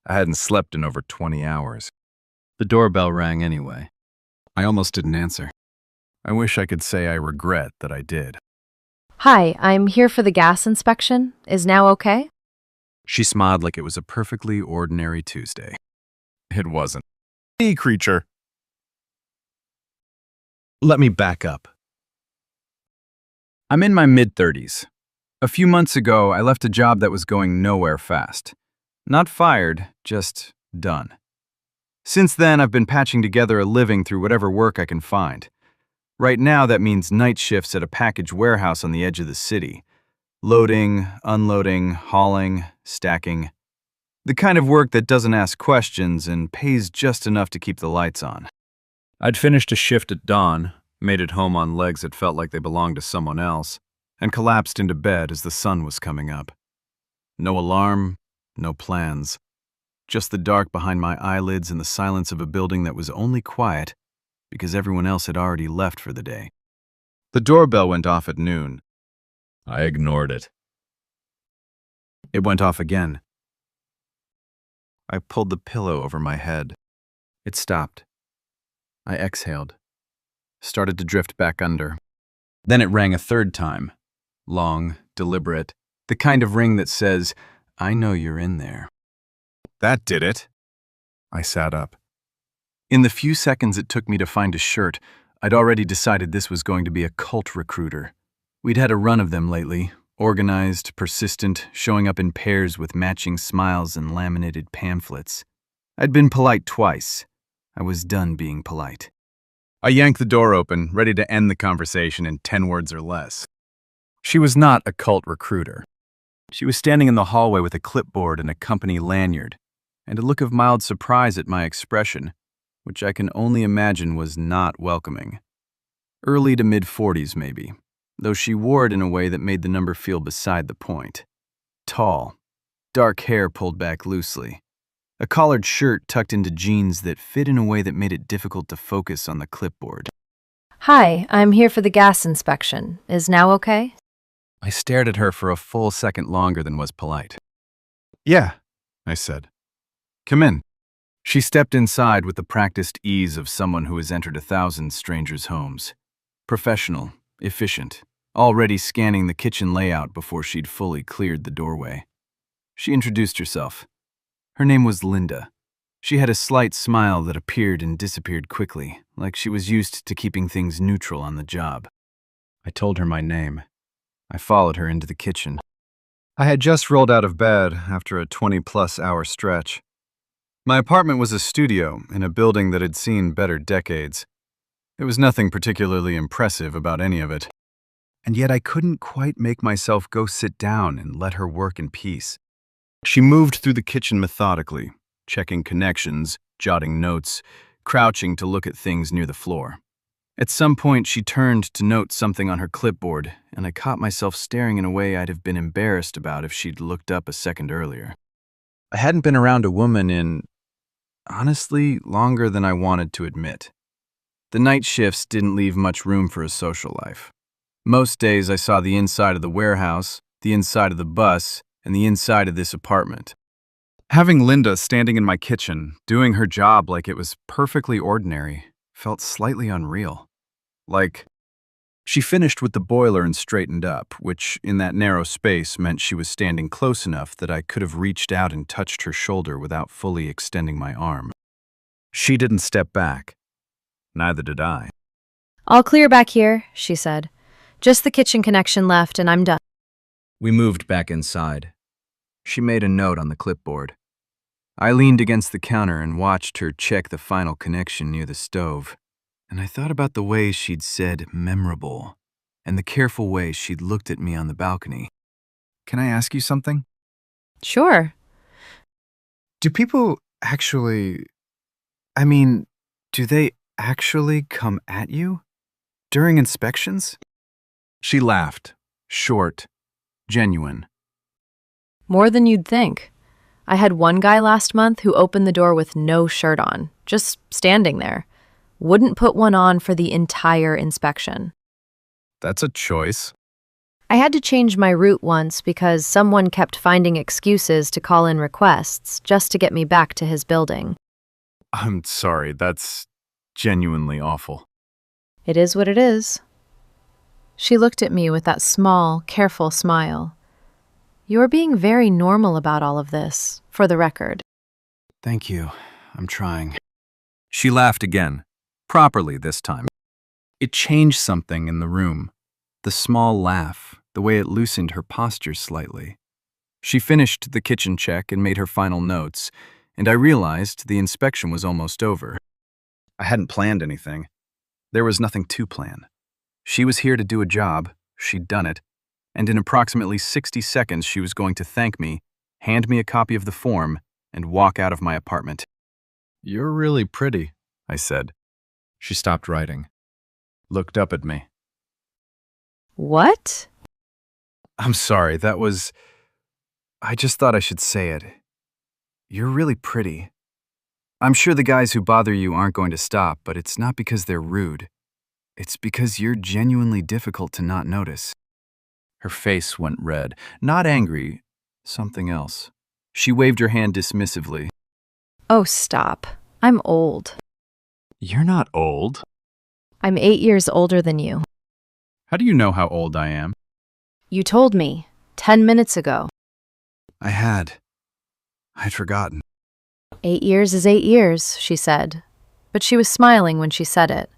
I hadn't slept in over 20 hours. The doorbell rang anyway. I almost didn't answer. I wish I could say I regret that I did. Hi, I'm here for the gas inspection. Is now okay? She smiled like it was a perfectly ordinary Tuesday. It wasn't. Hey, creature. Let me back up. I'm in my mid-30s. A few months ago, I left a job that was going nowhere fast. Not fired, just done. Since then, I've been patching together a living through whatever work I can find. Right now, that means night shifts at a package warehouse on the edge of the city. Loading, unloading, hauling, stacking. The kind of work that doesn't ask questions and pays just enough to keep the lights on. I'd finished a shift at dawn, made it home on legs that felt like they belonged to someone else, and collapsed into bed as the sun was coming up. No alarm, no plans. Just the dark behind my eyelids and the silence of a building that was only quiet because everyone else had already left for the day. The doorbell went off at noon. I ignored it. It went off again. I pulled the pillow over my head. It stopped. I exhaled, started to drift back under. Then it rang a third time. Long, deliberate, the kind of ring that says, "I know you're in there." That did it. I sat up. In the few seconds it took me to find a shirt, I'd already decided this was going to be a cult recruiter. We'd had a run of them lately, organized, persistent, showing up in pairs with matching smiles and laminated pamphlets. I'd been polite twice. I was done being polite. I yanked the door open, ready to end the conversation in 10 words or less. She was not a cult recruiter. She was standing in the hallway with a clipboard and a company lanyard, and a look of mild surprise at my expression, which I can only imagine was not welcoming. Early to mid-40s, maybe, though she wore it in a way that made the number feel beside the point. Tall, dark hair pulled back loosely, a collared shirt tucked into jeans that fit in a way that made it difficult to focus on the clipboard. Hi, I'm here for the gas inspection. Is now okay? I stared at her for a full second longer than was polite. "Yeah," I said. "Come in." She stepped inside with the practiced ease of someone who has entered 1,000 strangers' homes. Professional, efficient, already scanning the kitchen layout before she'd fully cleared the doorway. She introduced herself. Her name was Linda. She had a slight smile that appeared and disappeared quickly, like she was used to keeping things neutral on the job. I told her my name. I followed her into the kitchen. I had just rolled out of bed after a 20-plus hour stretch. My apartment was a studio in a building that had seen better decades. There was nothing particularly impressive about any of it. And yet I couldn't quite make myself go sit down and let her work in peace. She moved through the kitchen methodically, checking connections, jotting notes, crouching to look at things near the floor. At some point, she turned to note something on her clipboard, and I caught myself staring in a way I'd have been embarrassed about if she'd looked up a second earlier. I hadn't been around a woman in, honestly, longer than I wanted to admit. The night shifts didn't leave much room for a social life. Most days I saw the inside of the warehouse, the inside of the bus, and the inside of this apartment. Having Linda standing in my kitchen, doing her job like it was perfectly ordinary, felt slightly unreal. Like, she finished with the boiler and straightened up, which in that narrow space meant she was standing close enough that I could have reached out and touched her shoulder without fully extending my arm. She didn't step back. Neither did I. All clear back here, she said. Just the kitchen connection left and I'm done. We moved back inside. She made a note on the clipboard. I leaned against the counter and watched her check the final connection near the stove, and I thought about the way she'd said memorable, and the careful way she'd looked at me on the balcony. "Can I ask you something?" Sure. Do people actually... do they actually come at you? During inspections? She laughed, short, genuine. More than you'd think. I had one guy last month who opened the door with no shirt on, just standing there. Wouldn't put one on for the entire inspection. That's a choice. I had to change my route once because someone kept finding excuses to call in requests just to get me back to his building. I'm sorry, that's genuinely awful. It is what it is. She looked at me with that small, careful smile. You're being very normal about all of this, for the record. Thank you. I'm trying. She laughed again, properly this time. It changed something in the room. The small laugh, the way it loosened her posture slightly. She finished the kitchen check and made her final notes, and I realized the inspection was almost over. I hadn't planned anything. There was nothing to plan. She was here to do a job, she'd done it, and in approximately 60 seconds she was going to thank me, hand me a copy of the form, and walk out of my apartment. "You're really pretty," I said. She stopped writing, looked up at me. What? I'm sorry, I just thought I should say it. You're really pretty. I'm sure the guys who bother you aren't going to stop, but it's not because they're rude. It's because you're genuinely difficult to not notice. Her face went red, not angry, something else. She waved her hand dismissively. Oh, stop. I'm old. You're not old. I'm 8 years older than you. How do you know how old I am? You told me 10 minutes ago. I'd forgotten. 8 years is 8 years, she said. But she was smiling when she said it.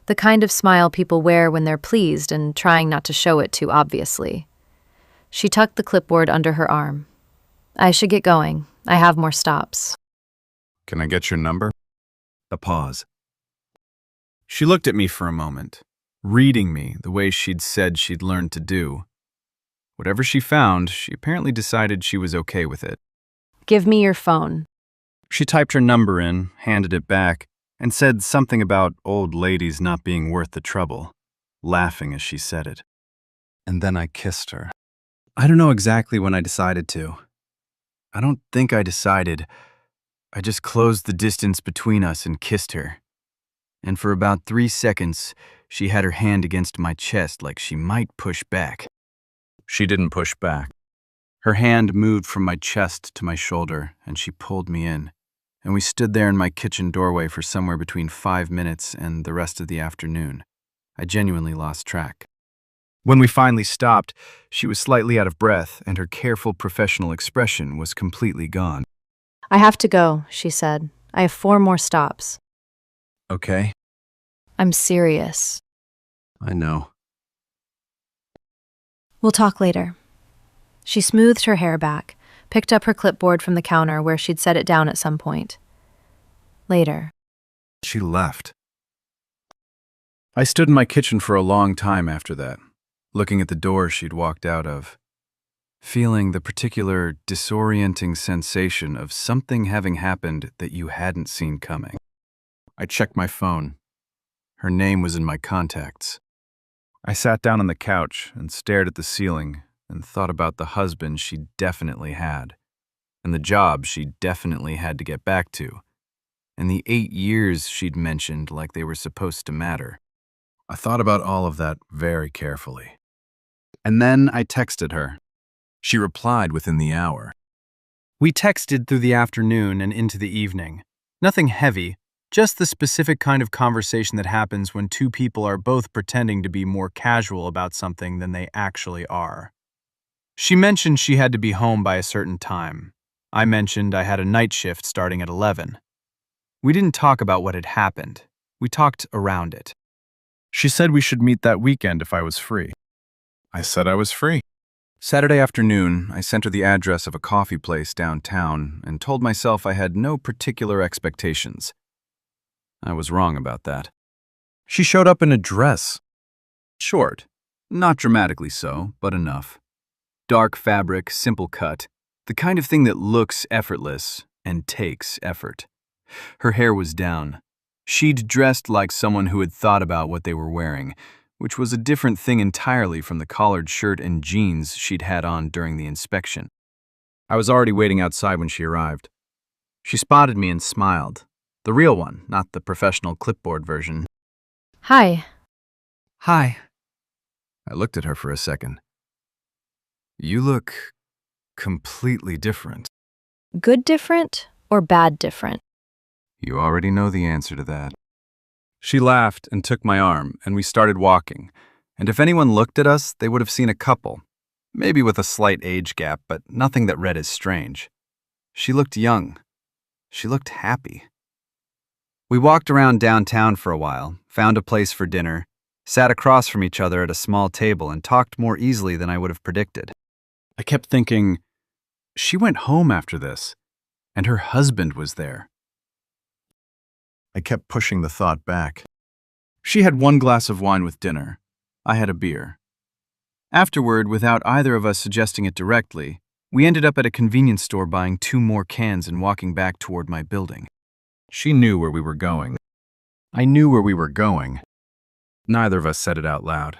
The kind of smile people wear when they're pleased and trying not to show it too obviously. She tucked the clipboard under her arm. I should get going. I have more stops. Can I get your number? A pause. She looked at me for a moment, reading me the way she'd said she'd learned to do. Whatever she found, she apparently decided she was okay with it. Give me your phone. She typed her number in, handed it back, and said something about old ladies not being worth the trouble, laughing as she said it. And then I kissed her. I don't know exactly when I decided to. I don't think I decided. I just closed the distance between us and kissed her. And for about 3 seconds, she had her hand against my chest like she might push back. She didn't push back. Her hand moved from my chest to my shoulder, and she pulled me in. And we stood there in my kitchen doorway for somewhere between 5 minutes and the rest of the afternoon. I genuinely lost track. When we finally stopped, she was slightly out of breath, and her careful professional expression was completely gone. I have to go, she said. I have 4 more stops. Okay. I'm serious. I know. We'll talk later. She smoothed her hair back, picked up her clipboard from the counter where she'd set it down at some point. Later. She left. I stood in my kitchen for a long time after that, looking at the door she'd walked out of, feeling the particular disorienting sensation of something having happened that you hadn't seen coming. I checked my phone. Her name was in my contacts. I sat down on the couch and stared at the ceiling and thought about the husband she definitely had, and the job she definitely had to get back to, and the 8 years she'd mentioned like they were supposed to matter. I thought about all of that very carefully. And then I texted her. She replied within the hour. We texted through the afternoon and into the evening. Nothing heavy, just the specific kind of conversation that happens when 2 people are both pretending to be more casual about something than they actually are. She mentioned she had to be home by a certain time. I mentioned I had a night shift starting at 11. We didn't talk about what had happened. We talked around it. She said we should meet that weekend if I was free. I said I was free. Saturday afternoon, I sent her the address of a coffee place downtown and told myself I had no particular expectations. I was wrong about that. She showed up in a dress. Short, not dramatically so, but enough. Dark fabric, simple cut, the kind of thing that looks effortless and takes effort. Her hair was down. She'd dressed like someone who had thought about what they were wearing, which was a different thing entirely from the collared shirt and jeans she'd had on during the inspection. I was already waiting outside when she arrived. She spotted me and smiled. The real one, not the professional clipboard version. Hi. Hi. I looked at her for a second. You look completely different. Good different or bad different? You already know the answer to that. She laughed and took my arm, and we started walking. And if anyone looked at us, they would have seen a couple. Maybe with a slight age gap, but nothing that read as strange. She looked young. She looked happy. We walked around downtown for a while, found a place for dinner, sat across from each other at a small table, and talked more easily than I would have predicted. I kept thinking, she went home after this, and her husband was there. I kept pushing the thought back. She had 1 glass of wine with dinner. I had a beer. Afterward, without either of us suggesting it directly, we ended up at a convenience store buying 2 more cans and walking back toward my building. She knew where we were going. I knew where we were going. Neither of us said it out loud.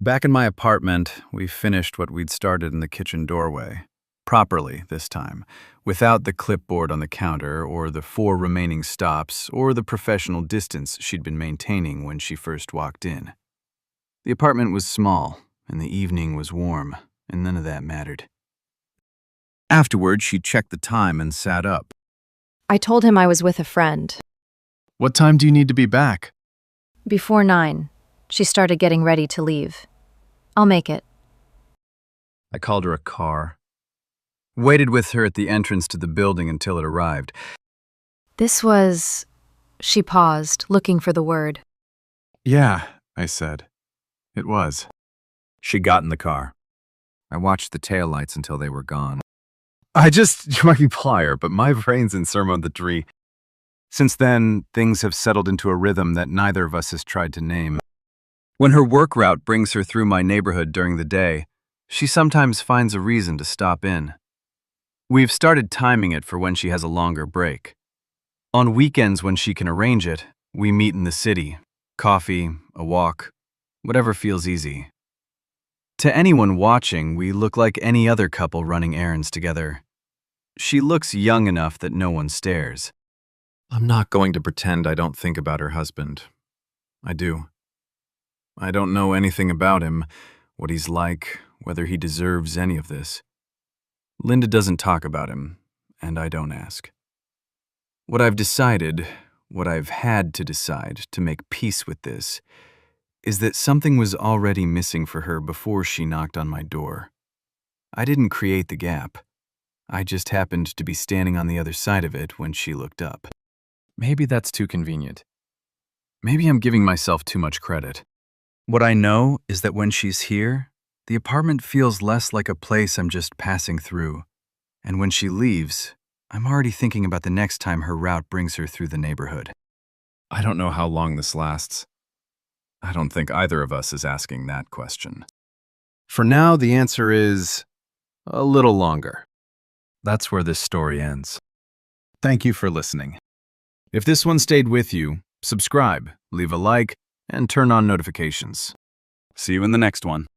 Back in my apartment, we finished what we'd started in the kitchen doorway. Properly this time, without the clipboard on the counter or the 4 remaining stops or the professional distance she'd been maintaining when she first walked in. The apartment was small, and the evening was warm, and none of that mattered. Afterward, she checked the time and sat up. I told him I was with a friend. What time do you need to be back? Before 9, she started getting ready to leave. I'll make it. I called her a car. Waited with her at the entrance to the building until it arrived. This was... She paused, looking for the word. Yeah, I said. It was. She got in the car. I watched the taillights until they were gone. You might be plier, but my brain's in Sermon the Tree. Since then, things have settled into a rhythm that neither of us has tried to name. When her work route brings her through my neighborhood during the day, she sometimes finds a reason to stop in. We've started timing it for when she has a longer break. On weekends when she can arrange it, we meet in the city, coffee, a walk, whatever feels easy. To anyone watching, we look like any other couple running errands together. She looks young enough that no one stares. I'm not going to pretend I don't think about her husband. I do. I don't know anything about him, what he's like, whether he deserves any of this. Linda doesn't talk about him, and I don't ask. What I've decided, what I've had to decide to make peace with this, is that something was already missing for her before she knocked on my door. I didn't create the gap. I just happened to be standing on the other side of it when she looked up. Maybe that's too convenient. Maybe I'm giving myself too much credit. What I know is that when she's here, the apartment feels less like a place I'm just passing through. And when she leaves, I'm already thinking about the next time her route brings her through the neighborhood. I don't know how long this lasts. I don't think either of us is asking that question. For now, the answer is a little longer. That's where this story ends. Thank you for listening. If this one stayed with you, subscribe, leave a like, and turn on notifications. See you in the next one.